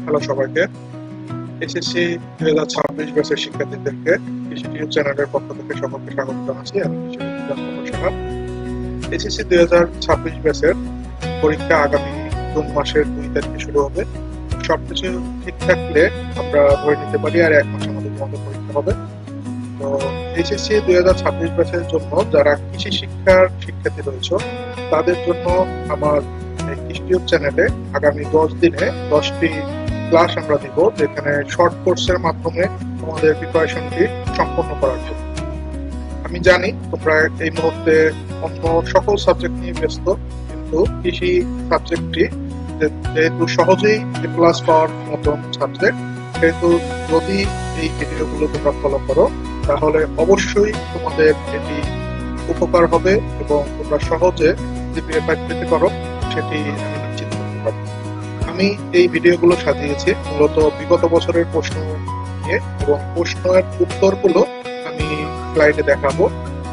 Hello সবাইকে। SSC 2026 ব্যাচের শিক্ষার্থীদেরকে কৃষি টিউব চ্যানেলের পক্ষ থেকে সকলকে স্বাগত জানাচ্ছি। আমি কৃষি বিজ্ঞান প্রফেসর। এসএসসি 2026 ব্যাচের পরীক্ষা আগামী জুন মাসের 2 তারিখে শুরু হবে। সবকিছু ঠিক থাকলে আমরা ধরে নিতে পারি আর 1 মাসের মধ্যে তোমাদের পরীক্ষা হবে। তো এইচএসসি 2026 ব্যাচের জন্য যারা কৃষি শিক্ষার শিক্ষার্থী রয়েছে তাদের জন্য আমার কৃষি টিউব চ্যানেলে আগামী 10 দিনে 10টি ক্লাস আমরা দিব, যেখানে শর্ট কোর্সের মাধ্যমে তোমাদের প্রিপারেশনটি সম্পন্ন করার জন্য। আমি জানি তোমরা এই মুহূর্তে অন্য সকল সাবজেক্ট নিয়ে ব্যস্ত, কিন্তু কৃষি সাবজেক্টটি যেহেতু সহজেই ক্লাস পাওয়ার মতন সাবজেক্ট, সেহেতু যদি এই ভিডিওগুলো তোমরা ফলো করো তাহলে অবশ্যই তোমাদের এটি উপকার হবে এবং তোমরা সহজে জিপিএ 5 পেতে পারো, সেটি আমি নিশ্চিত করতে পারি। আমি এই ভিডিওগুলো সাজিয়েছি মূলত বিগত বছরের প্রশ্ন নিয়ে, এবং প্রশ্নের উত্তরগুলো আমি স্লাইডে দেখাবো,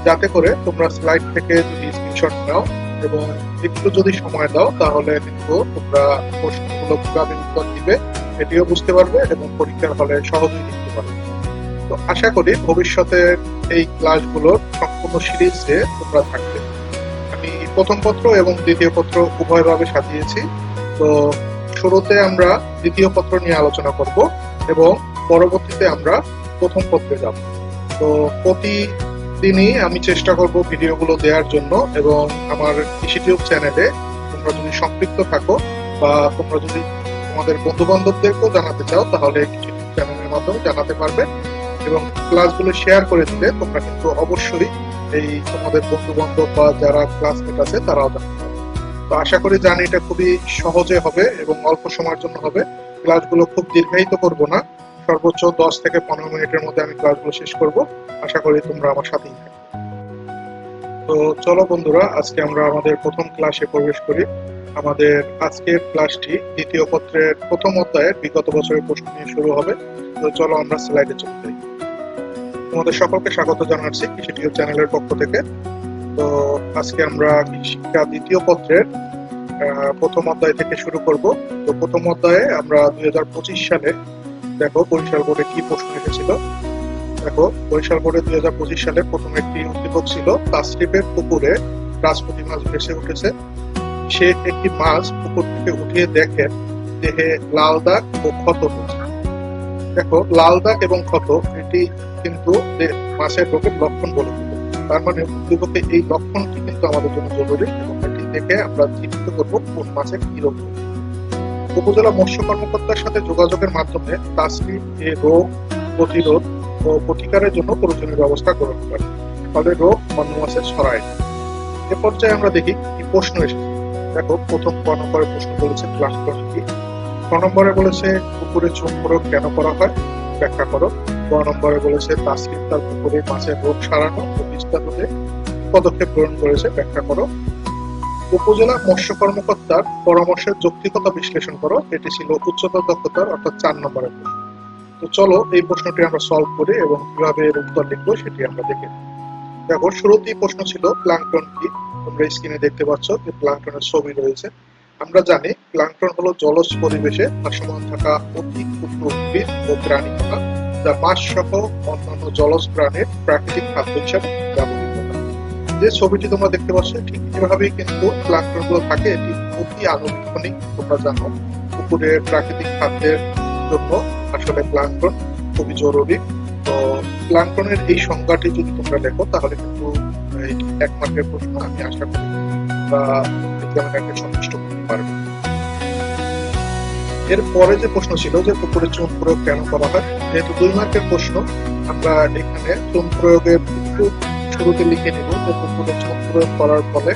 যাতে করে তোমরা স্লাইড থেকে যদি স্ক্রিনশট নাও এবং একটু যদি সময় দাও তাহলে কিন্তু তোমরা প্রশ্নগুলো কিভাবে উত্তর দিবে এটিও বুঝতে পারবে এবং পরীক্ষার হলে সহজেই লিখতে পারবে। তো আশা করি ভবিষ্যতে এই ক্লাসগুলোর সম্পূর্ণ সিরিজে তোমরা থাকবে। আমি প্রথম পত্র এবং দ্বিতীয় পত্র উভয়ভাবে সাজিয়েছি। তো শুরুতে আমরা দ্বিতীয় পত্র নিয়ে আলোচনা করব এবং পরবর্তীতে আমরা প্রথম পত্রে যাব। তো প্রতিদিনই আমি চেষ্টা করব ভিডিওগুলো দেওয়ার জন্য, এবং আমার কৃষি টিউব চ্যানেলে তোমরা যদি সম্পৃক্ত থাকো বা তোমরা যদি তোমাদের বন্ধু বান্ধবদেরকেও জানাতে চাও তাহলে কৃষি টিউব চ্যানেলের মাধ্যমে জানাতে পারবে, এবং ক্লাসগুলো শেয়ার করে দিলে তোমরা কিন্তু অবশ্যই এই তোমাদের বন্ধু বান্ধব বা যারা ক্লাসমেট আছে তারাও জানতে পারবে। তো আশা করি জানি এটা খুবই সহজে হবে এবং অল্প সময়ের জন্য হবে। ক্লাসগুলো খুব দীর্ঘায়িত করব না, সর্বোচ্চ 10 থেকে 15 মিনিটের মধ্যে আমি ক্লাসগুলো শেষ করব। আশা করি তোমরা আমার সাথেই থাকবে। তো চলো বন্ধুরা, আজকে আমরা আমাদের প্রথম ক্লাসে প্রবেশ করি। আমাদের আজকের ক্লাসটি দ্বিতীয় পত্রের প্রথম অধ্যায়ের বিগত বছরের প্রশ্ন নিয়ে শুরু হবে। তো চলো আমরা স্লাইডে চলে যাই। তোমাদের সকলকে স্বাগত জানাচ্ছি কৃষি টিউব চ্যানেলের পক্ষ থেকে। তো আজকে আমরা শিক্ষা দ্বিতীয় পত্রের প্রথম অধ্যায় থেকে শুরু করব। তো প্রথম অধ্যায়ে আমরা 2025 সালে দেখো বরিশাল বোর্ডে কি প্রশ্ন এসেছিল। দেখো বরিশাল বোর্ডে 2025 সালে প্রথম একটি উদ্দীপক ছিল, তাসরিফের পুকুরে রাজপুঁটি মাছ ভেসে উঠেছে। সে একটি মাছ পুকুর থেকে উঠিয়ে দেখে দেহে লাল দাগ ও ক্ষত হয়েছে। দেখো লাল দাগ এবং ক্ষত এটি কিন্তু মাছের রোগের লক্ষণ বলে দিল। তার মানে উদ্দীপকে এই লক্ষণটি কিন্তু আমাদের জন্য জরুরি, এবং এটি দেখে আমরা চিহ্নিত করবো কোন মাছের কি রোগ। উপজেলা মৎস্য কর্মকর্তার সাথে যোগাযোগের মাধ্যমে তাসরিফ এই রোগ প্রতিরোধ ও প্রতিকারের জন্য প্রয়োজনীয় ব্যবস্থা গ্রহণ করে, ফলে রোগ অন্য মাছে ছড়ায়। এ পর্যায়ে আমরা দেখি কি প্রশ্ন এসেছে। দেখো প্রথম ক নম্বরে প্রশ্ন বলেছে ক্লাস কি। ক নম্বরে বলেছে পুকুরে চুন প্রয়োগ কেন করা হয়, ব্যাখ্যা করো। ক নম্বরে বলেছে তাসরিফ তার পুকুরে মাছের রোগ সারানো ও বিস্তারিত পদক্ষেপ গ্রহণ করেছে, ব্যাখ্যা করো। উপজেলা মৎস্য কর্মকর্তার পরামর্শের যৌক্তিকতা বিশ্লেষণ করো। এটি ছিল উচ্চতর দক্ষতার অর্থাৎ 4 নম্বরের প্রশ্ন। তো চলো এই প্রশ্নটি আমরা সলভ করি এবং কিভাবে এর উত্তর লিখবো সেটি আমরা দেখে নিই। দেখো শুরুতেই প্রশ্ন ছিল প্লাঙ্কটন কি। তোমরা স্ক্রিনে দেখতে পাচ্ছ যে প্লাঙ্কটনের ছবি রয়েছে। আমরা জানি প্লাঙ্কটন হলো জলজ পরিবেশে ভাসমান থাকা অতি ক্ষুদ্র উদ্ভিদ ও প্রাণী কণা, যা মাছ সহ অন্যান্য জলজ প্রাণীর প্রাকৃতিক খাদ্য হিসাবে ব্যবহৃত হয়। যে ছবিটি তোমরা দেখতে পাচ্ছ ঠিক এভাবেই কিন্তু প্লাঙ্কটন গুলো থাকে। এটি অতি আনুষ্ঠানিক। তোমরা জানো পুকুরের প্রাকৃতিক খাদ্যের জন্য আসলে প্লাঙ্কটন খুবই জরুরি। তো প্লাঙ্কটনের এই সংজ্ঞাটি যদি তোমরা লেখো তাহলে কিন্তু এই 1 মার্কের প্রশ্ন আমি আশা করি বা এক্সামিনারকে সন্তুষ্ট করতে পারবে। এর পরে যে প্রশ্ন ছিল যে পুকুরে চুন প্রয়োগ কেন করা হয়, যেহেতু 2 মার্কের প্রশ্ন আমরা এখানে চুন প্রয়োগের একটু শুরুতে লিখে নিব যে পুকুরে চুন প্রয়োগ করার ফলে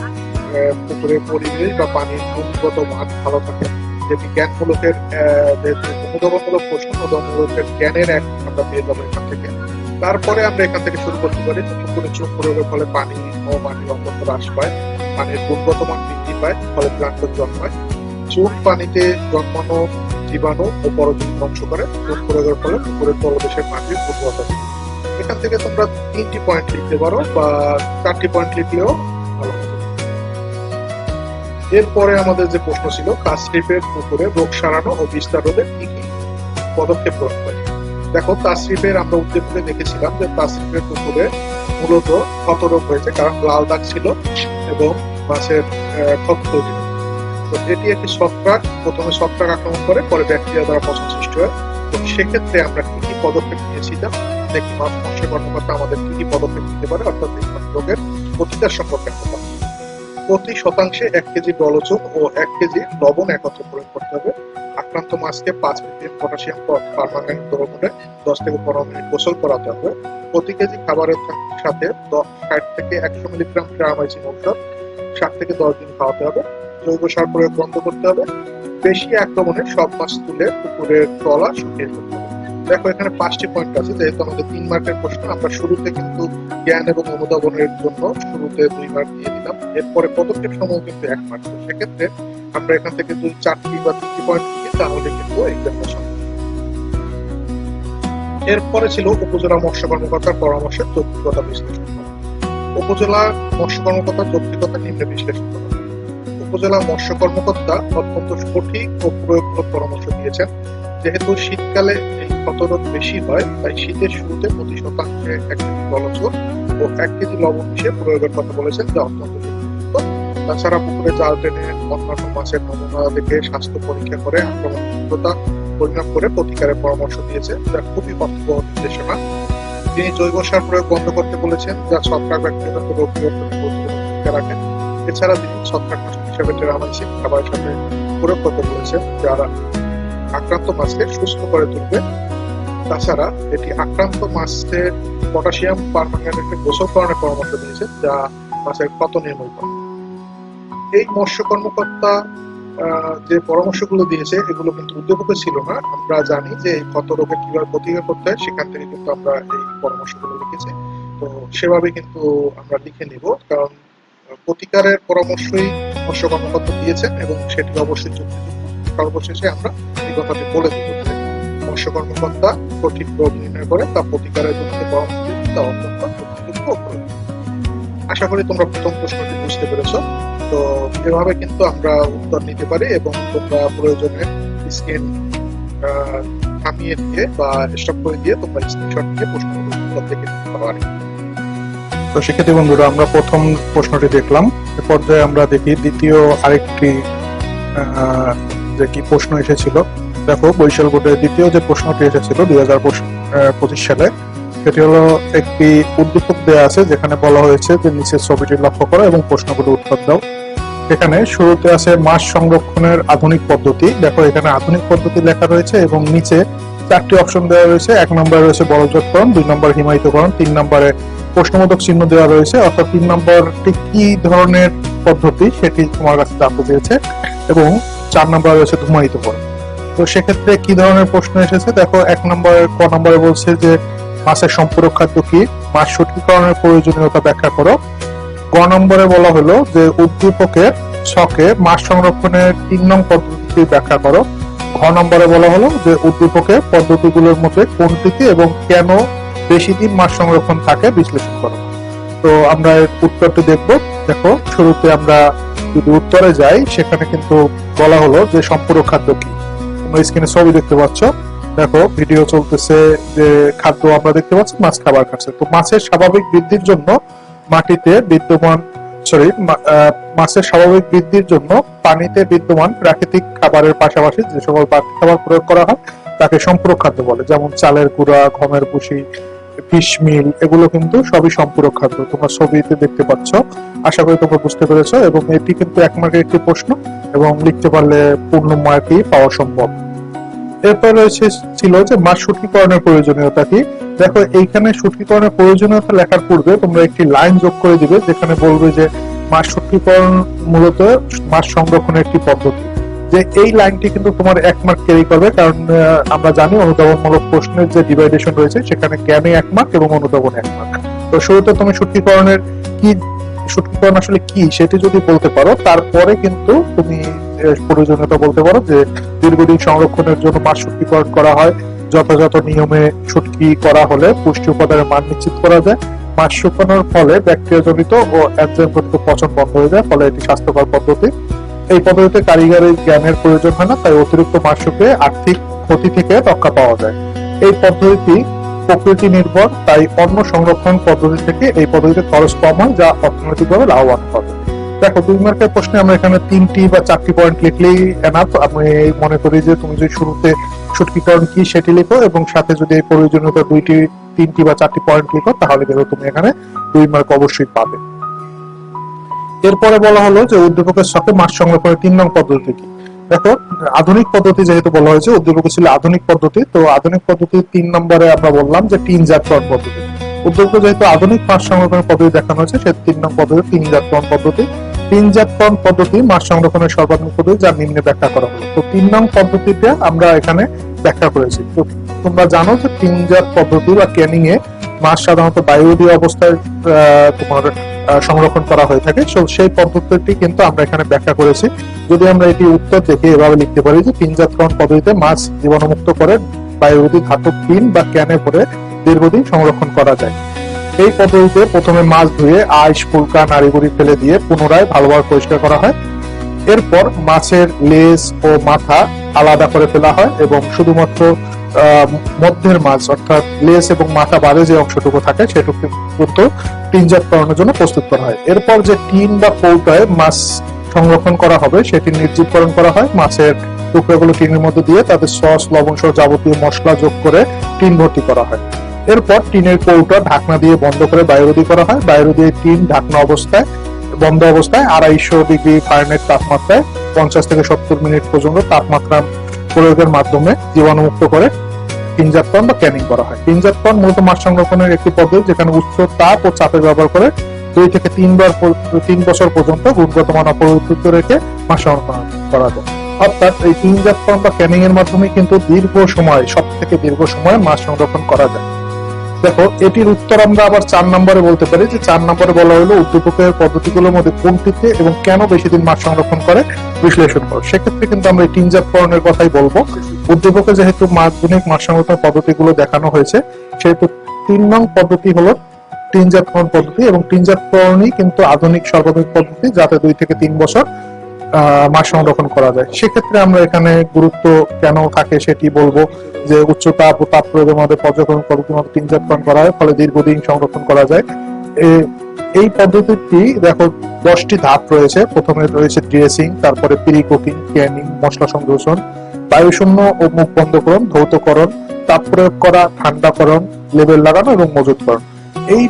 পুকুরের পরিবেশ বা পানির গুণগত মান ভালো থাকে, যেটি জ্ঞানমূলকের যেহেতু অনুধাবনমূলক প্রশ্ন, অনুধাবনমূলকের জ্ঞানের এক আমরা পেয়ে যাবো এখান থেকে। তারপরে আমরা এখান থেকে শুরু করতে পারি পুকুরে চুন প্রয়োগের ফলে পানি ও মাটির অন্তত হ্রাস পায়, পানির গুণগত মান বৃদ্ধি পায়, ফলে প্লাঙ্কটন জন্মায়। চুন পানিতে জন্মানো জীবাণু ও পরজীবী ধ্বংস করে। চুন প্রয়োগের ফলে পুকুরের তলদেশের মাটির উর্বরতা। এখান থেকে তোমরা 3টি পয়েন্ট লিখতে পারো বা 4টি পয়েন্ট লিখলেও ভালো হবে। এরপরে আমাদের যে প্রশ্ন ছিল তাসরিফের পুকুরে রোগ সারানো ও বিস্তার রোধে কি কি পদক্ষেপ গ্রহণ করে। দেখো, তাসরিফের আমরা উদ্দীপকে দেখেছিলাম যে তাসরিফের পুকুরে মূলত ক্ষত রোগ হয়েছে, কারণ লাল দাগ ছিল এবং মাছের ক্ষত তৈরি হয়। তো এটি একটি ছত্রাক, প্রথমে ছত্রাক আক্রমণ করে, পরে ব্যাকটেরিয়া দ্বারা পচন সৃষ্টি হয়। তো সেক্ষেত্রে আমরা কি কি পদক্ষেপ নিয়েছিলাম দেখি, মাছ মৎস্য কর্মকর্তা আমাদের কি কি পদক্ষেপ নিতে পারে, অর্থাৎ এই রোগের প্রতিকার সম্পর্কে আমরা জানবো। প্রতি শতাংশে 1 কেজি জলচুন ও 1 কেজি লবণ একত্রে প্রয়োগ করতে হবে। আক্রান্ত মাছকে 5 ppm পটাশিয়াম পারম্যাঙ্গানেট দ্রবণে 10 থেকে 15 মিনিট গোসল করাতে হবে। প্রতি কেজি খাবারের সাথে 60 থেকে 100 মিলিগ্রাম ট্রামাইসিন ঔষধ 7 থেকে 10 দিন খাওয়াতে হবে। জৈব সার প্রয়োগ বন্ধ করতে হবে। বেশি আক্রমণে সব মাছ তুলে পুকুরের তলা শুকিয়ে ফেলতে হবে। দেখো, এখানে 5টি পয়েন্ট আছে, যেহেতু আমাদের 3 মার্কের প্রশ্ন, আমরা শুরুতে কিন্তু জ্ঞান এবং অনুধাবনের জন্য শুরুতে 2 মার্ক দিয়ে দিলাম, এরপরে পদক্ষেপ সমূহ কিন্তু 1 মার্ক। সেক্ষেত্রে আমরা এখান থেকে 4টি বা 3টি পয়েন্ট দিই, তাহলে কিন্তু এক্সামটা সম্ভব। এরপরে ছিল উপজেলা মৎস্য কর্মকর্তার পরামর্শে যৌক্তিকতা বিশ্লেষণ করা। উপজেলা মৎস্য কর্মকর্তার যৌক্তিকতা নিম্নে বিশ্লেষণ করা। উপজেলা মৎস্য কর্মকর্তা অত্যন্ত সঠিক ও প্রয়োগমূলক পরামর্শ দিয়েছেন। যেহেতু শীতকালে এই ক্ষতরোগ বেশি হয়, তাই শীতের শুরুতে প্রতি শতাংশে 1 কেজি জলচুন ও 1 কেজি লবণ মিশিয়ে প্রয়োগের কথা বলেছেন, যা অত্যন্ত যুক্তিযুক্ত। তাছাড়া পুকুরে জাল টেনে অন্যান্য মাছের নমুনা দেখে স্বাস্থ্য পরীক্ষা করে আক্রমণ তীব্রতা পরিমাপ করে প্রতিকারের পরামর্শ দিয়েছে, যা খুবই অর্থবহ নির্দেশনা। তিনি জৈব সার প্রয়োগ বন্ধ করতে বলেছেন, যা ছত্রাক ব্যাকটেরিয়া রোগ নিয়ন্ত্রণে গুরুত্বপূর্ণ ভূমিকা রাখে। এছাড়া তিনি ছত্রাকনাশক হিসেবে টেরামাইসিন খাবারের সাথে প্রয়োগ করতে বলেছেন, যারা আক্রান্ত মাছকে সুস্থ করে তুলবে। তাছাড়া এটি আক্রান্ত মাছের পটাশিয়াম পারম্যাঙ্গানেটে গোসল করানোর পরামর্শ দিয়েছেন, যা মাছের ক্ষত নির্মূল করে। এই মৎস্য কর্মকর্তা যে পরামর্শগুলো দিয়েছে, এগুলো কিন্তু উদ্দীপকে ছিল না। আমরা জানি যে এই ক্ষত রোগে কিভাবে প্রতিকার করতে হয়, সেখান থেকে কিন্তু আমরা এই পরামর্শগুলো লিখেছি। তো সেভাবে কিন্তু আমরা লিখে নিব, কারণ প্রতিকারের পরামর্শই মৎস্য কর্মকর্তা দিয়েছেন এবং সেটি অবশ্যই যুক্তিযুক্ত। সর্বশেষে আমরা এই কথাটি বলে দেব যে মৎস্য কর্মকর্তা সঠিক রোগ নির্ণয় করে তা প্রতিকারের জন্য পরামর্শ দিয়েছে, তা অত্যন্ত যুক্তিযুক্ত ও প্রয়োজনীয়। আশা করি তোমরা প্রথম প্রশ্নটি বুঝতে পেরেছ। তো এভাবে কিন্তু আমরা উত্তর নিতে পারি এবং তোমরা প্রয়োজনে স্ক্রিন থামিয়ে দিয়ে বা স্টপ করে দিয়ে তোমরা স্ক্রিনশট নিয়ে প্রশ্নগুলো উত্তর দেখে নিতে পারো। তো শিক্ষার্থী বন্ধুরা, আমরা প্রথম প্রশ্নটি দেখলাম। এ পর্যায়ে আমরা দেখি দ্বিতীয় আরেকটি যে কি প্রশ্ন এসেছিল। দেখো, বরিশাল বোর্ডের দ্বিতীয় যে প্রশ্নটি এসেছিল 2025 সালে, সেটি হলো একটি উদ্দীপক দেওয়া আছে, যেখানে বলা হয়েছে যে নিচের ছবিটি লক্ষ্য করো এবং প্রশ্নগুলো উত্তর দাও। এখানে শুরুতে আছে মাছ সংরক্ষণের আধুনিক পদ্ধতি। দেখো, এখানে আধুনিক পদ্ধতি লেখা রয়েছে এবং নিচে 4টি অপশন দেওয়া রয়েছে। 1 নম্বরে রয়েছে বরফজাতকরণ, 2 নম্বরে হিমায়িতকরণ, 3 নম্বরে প্রশ্নবোধক চিহ্ন দেওয়া রয়েছে, অর্থাৎ 3 নম্বরটি কি ধরনের পদ্ধতি সেটি তোমার কাছে জানতে চেয়েছে, এবং 4 নম্বরে রয়েছে ধূমায়িতকরণ। তো সেক্ষেত্রে কি ধরনের প্রশ্ন এসেছে দেখো, 1 নম্বরে ক নম্বরে বলছে যে মাছের সম্পূরক খাদ্য কি, মাছ সঠিককরণের প্রয়োজনীয়তা ব্যাখ্যা করো। গ নম্বরে বলা হলো যে উদ্দীপকের ছকে মাছ সংরক্ষণের 3 নং পদ্ধতি ব্যাখ্যা করো। ঘ নম্বরে বলা হলো যে উদ্দীপকের পদ্ধতিগুলোর মধ্যে কোনটিতে এবং কেন বেশি দিন মাছ সংরক্ষণ থাকে বিশ্লেষণ করো। তো আমরা এর উত্তরটি দেখবো। দেখো, শুরুতে আমরা যদি উত্তরে যাই, সেখানে কিন্তু বলা হলো যে সম্পূরক খাদ্য কি। তোমরা স্ক্রিনে ছবি দেখতে পাচ্ছ। দেখো, ভিডিও চলতেছে, যে খাদ্য আমরা দেখতে পাচ্ছি মাছ খাবার খাচ্ছে। তো মাছের স্বাভাবিক বৃদ্ধির জন্য মাটিতে বিদ্যমান মাছের স্বাভাবিক বৃদ্ধির জন্য পানিতে বিদ্যমান প্রাকৃতিক খাবারের পাশাপাশি যে সকল বাড়তি খাবার প্রয়োগ করা হয় তাকে সম্পূরক খাদ্য বলে, যেমন চালের গুঁড়া, গমের ভুসি, ফিশ মিল, এগুলো কিন্তু সবই সম্পূরক খাদ্য। তোমরা ছবিতে দেখতে পাচ্ছ, আশা করি তোমরা বুঝতে পেরেছো। এবং এটি কিন্তু 1 মার্কের একটি প্রশ্ন এবং লিখতে পারলে পূর্ণ মার্কই পাওয়া সম্ভব। এরপর রয়েছে ছিল যে মাছ সঠিককরণের প্রয়োজনীয়তা কি। দেখো, এইখানে সঠিককরণের প্রয়োজনীয়তা লেখার পূর্বে তোমরা একটি লাইন যোগ করে দিবে, যেখানে বলবে যে মাছ সঠিককরণ মূলত মাছ সংরক্ষণের একটি পদ্ধতি। যে এই লাইনটি কিন্তু তোমার 1 মার্ক ক্যারি করবে, কারণ আমরা জানি অনুধাবনমূলক প্রশ্নের যে ডিভাইডেশন রয়েছে, সেখানে জ্ঞানে 1 মার্ক এবং অনুধাবন 1 মার্ক। তো শুরুতে তুমি সঠিককরণের কি, সঠিককরণ আসলে কি সেটি যদি বলতে পারো, তারপরে কিন্তু তুমি প্রয়োজনীয়তা বলতে পারো যে দীর্ঘদিন সংরক্ষণের জন্য মাছ সঠিককরণ করা হয়। যথাযথ নিয়মে শুটকি করা হলে পুষ্টি উপাদানের মান নিশ্চিত করা যায়। মাছ শুকানোর ফলে ব্যাকটেরিয়া জনিত ও এনজাইম জনিত পচন বন্ধ হয়ে যায়, ফলে এটি স্বাস্থ্যকর পদ্ধতি। এই পদ্ধতিতে কারিগরি জ্ঞানের প্রয়োজন হয় না, তাই অতিরিক্ত মাছ শুকিয়ে আর্থিক ক্ষতি থেকে রক্ষা পাওয়া যায়। এই পদ্ধতি প্রকৃতি নির্ভর, তাই অন্য সংরক্ষণ পদ্ধতি থেকে এই পদ্ধতিতে খরচ কম হয়, যা অর্থনৈতিকভাবে লাভবান হবে। দেখো 2 মার্কের প্রশ্নে আমরা এখানে 3টি বা 4টি পয়েন্ট লিখলেই এনাফ। আমি মনে করি যে তুমি যদি শুরুতে সূত্রীকরণ কি সেটি লিখো এবং সাথে যদি এই প্রয়োজনীয়তা 3টি বা 4টি পয়েন্ট লিখো, তাহলে কিন্তু তুমি এখানে 2 মার্ক অবশ্যই পাবে। এরপরে বলা হলো যে উদ্দীপকের সাথে মাছ সংরক্ষণের 3 নং পদ্ধতি কি। দেখো আধুনিক পদ্ধতি যেহেতু বলা হয়েছে, উদ্দীপক ছিল আধুনিক পদ্ধতি, তো আধুনিক পদ্ধতির 3 নম্বরে আমরা বললাম যে টিনজাতকরণ পদ্ধতি। উদ্দীপকে যেহেতু আধুনিক মাছ সংরক্ষণের পদ্ধতি দেখানো হয়েছে, সে 3 নং পদ্ধতি টিনজাতকরণ পদ্ধতি। টিনজাতকরণ পদ্ধতি মাছ সংরক্ষণের সর্বাধিক পদ্ধতি, যা নিম্নে ব্যাখ্যা করা হলো। তো 3 নং পদ্ধতিতে আমরা এখানে ব্যাখ্যা করেছি। তো তোমরা জানো যে টিনজাত পদ্ধতি বা ক্যানিং এ মাছ সাধারণত বায়ুদীয় অবস্থায় তোমার সংরক্ষণ করা হয়ে থাকে। সেই পদ্ধতিটি কিন্তু আমরা এখানে ব্যাখ্যা করেছি। যদি আমরা এটি উত্তর দেখে এভাবে লিখতে পারি যে টিনজাতকরণ পদ্ধতিতে মাছ জীবাণুমুক্ত করে বায়ুরোধী ধাতব টিন বা ক্যানে করে দীর্ঘদিন সংরক্ষণ করা যায়। এই পদ্ধতিতে প্রথমে মাছ ধুয়ে আইস, ফুলকা, নাড়িভুড়ি ফেলে দিয়ে পুনরায় ভালোভাবে পরিষ্কার করা হয়। এরপর মাছের লেজ ও মাথা আলাদা করে ফেলা হয় এবং শুধুমাত্র মধ্যের মাছ অর্থাৎ লেজ এবং মাথা বাদে যে অংশটুকু থাকে সেটুকু কিন্তু টিনজাতকরণের জন্য প্রস্তুত করা হয়। এরপর যে টিন বা কৌটায় মাছ সংরক্ষণ করা হবে সেটি নির্জীবকরণ করা হয়। মাছের টুকরোগুলো টিনের মধ্যে দিয়ে তাদের সস, লবণ সহ যাবতীয় মশলা যোগ করে টিন ভর্তি করা হয়। এরপর টিনের কৌটা ঢাকনা দিয়ে বন্ধ করে বায়ুরোধী করা হয়। বায়ুরোধী টিন ঢাকনা অবস্থায় বন্ধ অবস্থায় 250 ডিগ্রি ফারেনহাইট তাপমাত্রায় 50 থেকে 70 মিনিট পর্যন্ত তাপমাত্রা প্রয়োগের মাধ্যমে জীবাণুমুক্ত করে টিনজাতকরণ বা ক্যানিং করা হয়। টিনজাতকরণ মূলত মাছ সংরক্ষণের একটি পদ্ধতি যেখানে উচ্চ তাপ ও চাপের ব্যবহার করে 2 থেকে 3 বছর পর্যন্ত গুণগত মান অপরিবর্তিত রেখে মাছ সংরক্ষণ করা যায়। অর্থাৎ এই টিনজাতকরণ বা ক্যানিং এর মাধ্যমে কিন্তু সব থেকে দীর্ঘ সময় মাছ সংরক্ষণ করা যায়। দেখো এটির উত্তর আমরা আবার 4 নম্বরে বলতে পারি যে 4 নম্বরে বলা হলো উদ্দীপকের পদ্ধতিগুলোর মধ্যে কোনটিতে এবং কেন বেশি দিন মাছ সংরক্ষণ করে বিশ্লেষণ করো। সেক্ষেত্রে কিন্তু আমরা এই টিনজাতকরণের কথাই বলবো। উদ্দীপকে যেহেতু আধুনিক মাছ সংরক্ষণ পদ্ধতিগুলো দেখানো হয়েছে, সেহেতু 3 নং পদ্ধতি হলো টিনজাতকরণ পদ্ধতি এবং টিনজাতকরণই কিন্তু আধুনিক সর্বাধিক পদ্ধতি, যাতে 2 থেকে 3 বছর মাছ সংরক্ষণ করা যায়। সেক্ষেত্রে আমরা এখানে গুরুত্ব কেন থাকে সেটি বলবো যে উচ্চ তাপ ও তাপ প্রয়োগের মধ্যে পর্যবেক্ষণ পদ্ধতির মধ্যে টিনজাতকরণ করা হয়, ফলে দীর্ঘদিন সংরক্ষণ করা যায়। এই পদ্ধতিটি দেখো 10টি ধাপ রয়েছে। প্রথমে রয়েছে ড্রেসিং, তারপরে প্রি কুকিং, ক্যানিং, মশলা সংযোজন, বায়ুশূন্য ও মুখ বন্ধকরণ, ধৌতকরণ, তাপ প্রয়োগ করা, ঠান্ডাকরণ, লেবেল লাগানো এবং মজুতকরণ। এই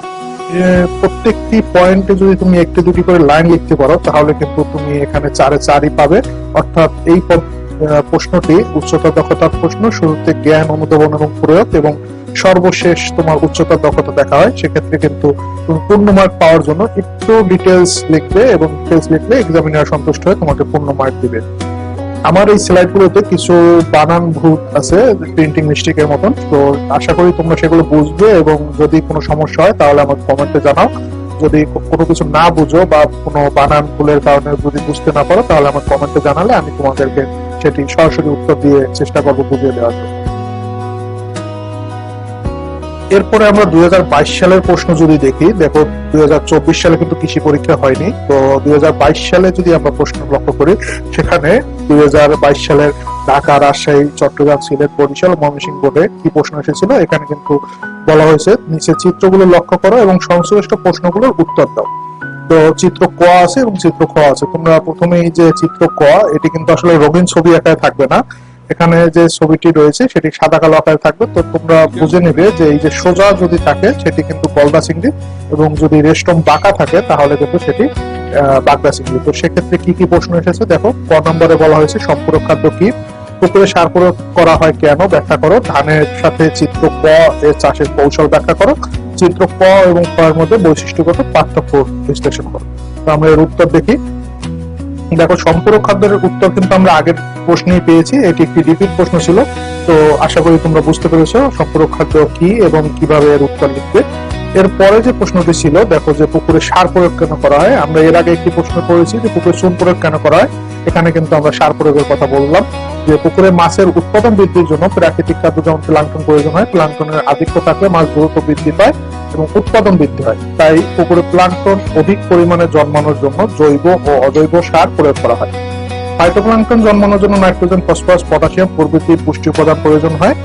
প্রত্যেকটি পয়েন্টে যদি তুমি 1-2টি করে লাইন লিখতে পারো তাহলে কিন্তু তুমি এখানে 4-4ই পাবে। অর্থাৎ এই প্রশ্নটি উচ্চতর দক্ষতার প্রশ্ন। শুরুতে জ্ঞান, অনুধাবন এবং প্রয়োগ এবং সর্বশেষ তোমার উচ্চতর দক্ষতা দেখা হয়। সেক্ষেত্রে কিন্তু তুমি পূর্ণ মার্ক পাওয়ার জন্য একটু ডিটেলস লিখবে এবং ডিটেলস লিখলে এক্সামিনার সন্তুষ্ট হয়ে তোমাকে পূর্ণ মার্ক দিবে। আমার এই স্লাইডগুলোতে কিছু বানান ভুল আছে প্রিন্টিং মিস্টেকের মতন, তো আশা করি তোমরা সেগুলো বুঝবে এবং যদি কোনো সমস্যা হয় তাহলে আমাকে কমেন্টে জানাও। যদি কোনো কিছু না বুঝো বা কোনো বানান ভুলের কারণে যদি বুঝতে না পারো তাহলে আমার কমেন্টে জানালে আমি তোমাদেরকে সেটি সরাসরি উত্তর দিয়ে চেষ্টা করবো বুঝিয়ে দেওয়ার জন্য। এরপরে আমরা 2022 সালের প্রশ্ন যদি দেখি, দেখো 2024 সালে কিন্তু কৃষি পরীক্ষা হয়নি, তো 2022 সালে যদি আমরা প্রশ্ন লক্ষ্য করি সেখানে 2022 সালের ঢাকা, রাজশাহী, চট্টগ্রাম, সিলেট, বরিশাল, ময়মনসিংহ বোর্ডে কি প্রশ্ন এসেছিল এখানে কিন্তু বলা হয়েছে নিচে চিত্রগুলো লক্ষ্য করো এবং সংশ্লিষ্ট প্রশ্নগুলোর উত্তর দাও। তো চিত্র ক আছে এবং চিত্র খ আছে। তোমরা প্রথমে এই যে চিত্র ক, এটি কিন্তু আসলে রঙিন ছবি আকারে থাকবে না, এখানে যে ছবিটি রয়েছে সেটি সাদা কালো আকারে থাকবে। তো তোমরা বুঝে নেবে যে এই যে সোজা যদি থাকে সেটি কিন্তু গলদা চিংড়ি এবং যদি রেস্টম বাঁকা থাকে তাহলে কিন্তু সেটি বাগদা চিংড়ি। তো সেক্ষেত্রে কি কি প্রশ্ন এসেছে দেখো। ক নম্বরে বলা হয়েছে সম্পূরক খাদ্য কি, পুকুরে সার প্রয়োগ করা হয় কেন ব্যাখ্যা করো, ধানের সাথে চিত্র ক এর চাষের কৌশল ব্যাখ্যা করো, চিত্র ক এবং খ এর মধ্যে বৈশিষ্ট্যগত পার্থক্য বিশ্লেষণ করো। তো আমরা এর উত্তর দেখি। দেখো সম্পূরক খাদ্যের উত্তর কিন্তু আমরা আগের প্রশ্নেই পেয়েছি, এটি একটি রিপিট প্রশ্ন ছিল। তো আশা করি তোমরা বুঝতে পেরেছো সম্পূরক খাদ্য কি এবং কিভাবে এর উত্তর লিখবে। এরপরে যে প্রশ্নটি ছিল দেখো যে পুকুরে সার প্রয়োগ কেন করা হয়। আমরা এর আগে একটি প্রশ্ন করেছি যে পুকুরে চুন প্রয়োগ কেন করা হয়, এখানে কিন্তু আমরা সার প্রয়োগের কথা বললাম। যে পুকুরে মাছের উৎপাদন বৃদ্ধির জন্য প্রাকৃতিক খাদ্য যেমন প্লাঙ্কটন প্রয়োজন হয়, প্লাঙ্কটনের আধিক্য থাকলে মাছ দ্রুত বৃদ্ধি পায় এবং উৎপাদন বৃদ্ধি হয়। তাই পুকুরে প্লাঙ্কটন অধিক পরিমাণে জন্মানোর জন্য জৈব ও অজৈব সার প্রয়োগ করা হয়। ফাইটোপ্ল্যাঙ্কটন জন্মানোর জন্য নাইট্রোজেন, ফসফরাস, পটাশিয়াম প্রভৃতি পুষ্টি উপাদান প্রয়োজন হয়।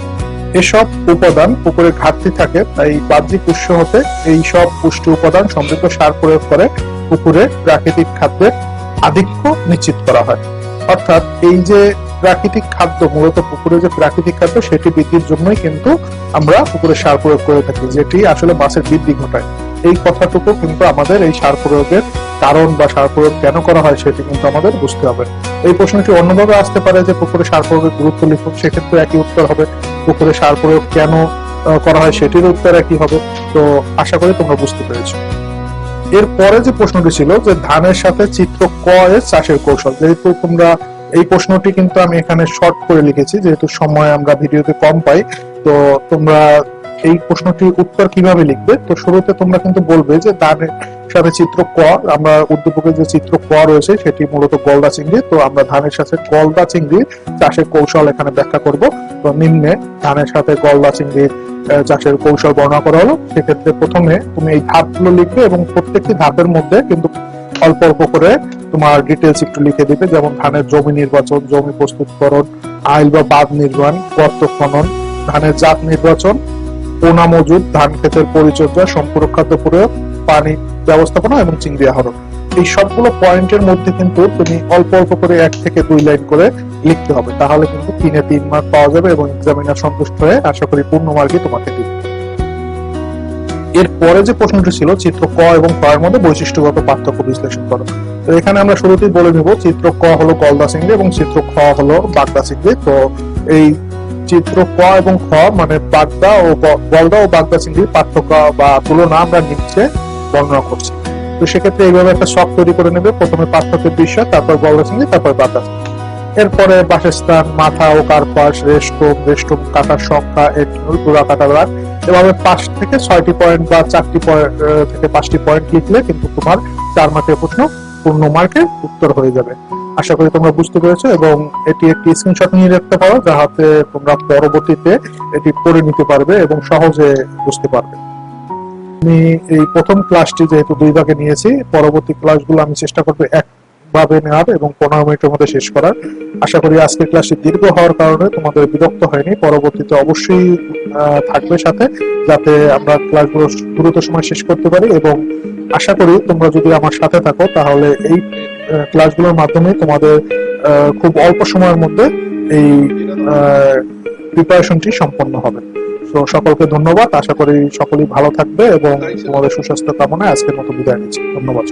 এসব উপাদান পুকুরে ঘাটতি থাকে, তাই বাহ্যিক উৎস হতে এই সব পুষ্টি উপাদান সমৃদ্ধ সার প্রয়োগ করে পুকুরে প্রাকৃতিক খাদ্যের আধিক্য নিশ্চিত করা হয়। অর্থাৎ এই যে প্রাকৃতিক খাদ্য, মূলত পুকুরে যে প্রাকৃতিক খাদ্য সেটি বৃদ্ধির জন্যই কিন্তু আমরা পুকুরে সার প্রয়োগ করে থাকি, যেটি আসলে মাছের বৃদ্ধি ঘটায়। এই কথাটুকু কিন্তু আমাদের এই সার প্রয়োগের কারণ বা সার প্রয়োগ কেন করা হয় সেটি কিন্তু আমাদের বুঝতে হবে। এই প্রশ্নটি অন্যভাবে আসতে পারে যে পুকুরে সার প্রয়োগের গুরুত্ব লিখুন, সেক্ষেত্রে একই উত্তর হবে। পুকুরে সার প্রয়োগ কেন করা হয় সেটির উত্তর একই হবে। তো আশা করি তোমরা বুঝতে পেরেছো। এর পরে যে প্রশ্নটি ছিল যে ধানের সাথে চিত্র ক এর চাষের কৌশল, যেহেতু তোমরা এই প্রশ্নটি কিন্তু আমি এখানে শর্ট করে লিখেছি, যেহেতু সময় আমরা ভিডিওতে কম পাই, তো তোমরা এই প্রশ্নটির উত্তর কিভাবে লিখবে। তো শুরুতে তোমরা কিন্তু বলবে যে ধানের সাথে চিত্র ক, আমরা উদ্দীপকে যে চিত্র ক রয়েছে সেটি মূলত গলদা চিংড়ি, তো আমরা ধানের সাথে গলদা চিংড়ি চাষের কৌশল এখানে ব্যাখ্যা করব। তো নিম্নে ধানের সাথে গলদা চিংড়ির চাষের কৌশল বর্ণনা করা হলো। সেক্ষেত্রে প্রথমে তুমি এই ধাপগুলো লিখবে এবং প্রত্যেকটি ধাপের মধ্যে কিন্তু অল্প অল্প করে তোমার ডিটেলস একটু লিখে দিবে, যেমন ধানের জমি নির্বাচন, জমি প্রস্তুতকরণ, আইল বা বাঁধ নির্মাণ, গর্ত খনন, ধানের জাত নির্বাচন, পোনা মজুদ, ধান ক্ষেতের পরিচর্যা, সম্পূরক খাদ্য প্রয়োগ, পানি ব্যবস্থাপনা এবং চিংড়ি আহরণ। এই সবগুলো পয়েন্টের মধ্যে কিন্তু তুমি অল্প অল্প করে 1 থেকে 2 লাইন করে লিখতে হবে, তাহলে কিন্তু 3-এ 3 মার্ক পাওয়া যাবে এবং এক্সামিনার সন্তুষ্ট হয়ে আশা করি পূর্ণ মার্কই তোমাকে দিবে। এর পরে যে প্রশ্নটি ছিল চিত্র ক এবং খ এর মধ্যে বৈশিষ্ট্যগত পার্থক্য বিশ্লেষণ করো। তো এখানে আমরা শুরুতেই বলে নিব চিত্র ক হলো গলদা চিংড়ি এবং চিত্র খ হলো বাগদা চিংড়ি। তো এই চিত্র ক এবং খ মানে বাগদা ও গলদা ও বাগদা চিংড়ির পার্থক্য বা তুলনা আমরা নিচে বর্ণনা করছি। তো সেক্ষেত্রে এইভাবে একটা ছক তৈরি করে নেবে, প্রথমে পার্থক্যের বিষয়, তারপর গলদা চিংড়ি, তারপর বাগদা চিংড়ি। এরপরে বাসস্থান, মাথা ও কার্পাস, রেস্টরুম কাটার সংখ্যা, এটনুল পুরা কাটার রাত, এভাবে 5 থেকে 6টি পয়েন্ট বা 4টি পয়েন্ট থেকে 5টি পয়েন্ট লিখলে কিন্তু তোমার 4 মার্কের প্রশ্ন পূর্ণ মার্কের উত্তর হয়ে যাবে। আশা করি তোমরা বুঝতে পেরেছো এবং এটি একটি স্ক্রিনশট নিয়ে রাখতে পারো, যাতে তোমরা পরবর্তীতে এটি পড়ে নিতে পারবে এবং সহজে বুঝতে পারবে। আমি এই প্রথম ক্লাসটি যেহেতু 2 ভাগে নিয়েছি, পরবর্তী ক্লাসগুলো আমি চেষ্টা করবো একভাবে নেওয়ার এবং 15 মিনিটের মধ্যে শেষ করার। আশা করি আজকের ক্লাসটি দীর্ঘ হওয়ার কারণে তোমাদের বিরক্ত হয়নি, পরবর্তীতে অবশ্যই থাকবে সাথে, যাতে আমরা ক্লাসগুলো দ্রুত সময় শেষ করতে পারি। এবং আশা করি তোমরা যদি আমার সাথে থাকো তাহলে এই ক্লাসগুলোর মাধ্যমে তোমাদের খুব অল্প সময়ের মধ্যে এই প্রিপারেশনটি সম্পন্ন হবে। তো সকলকে ধন্যবাদ, আশা করি সকলেই ভালো থাকবে এবং তোমাদের সুস্বাস্থ্য কামনায় আজকের মতো বিদায় নিচ্ছি। ধন্যবাদ।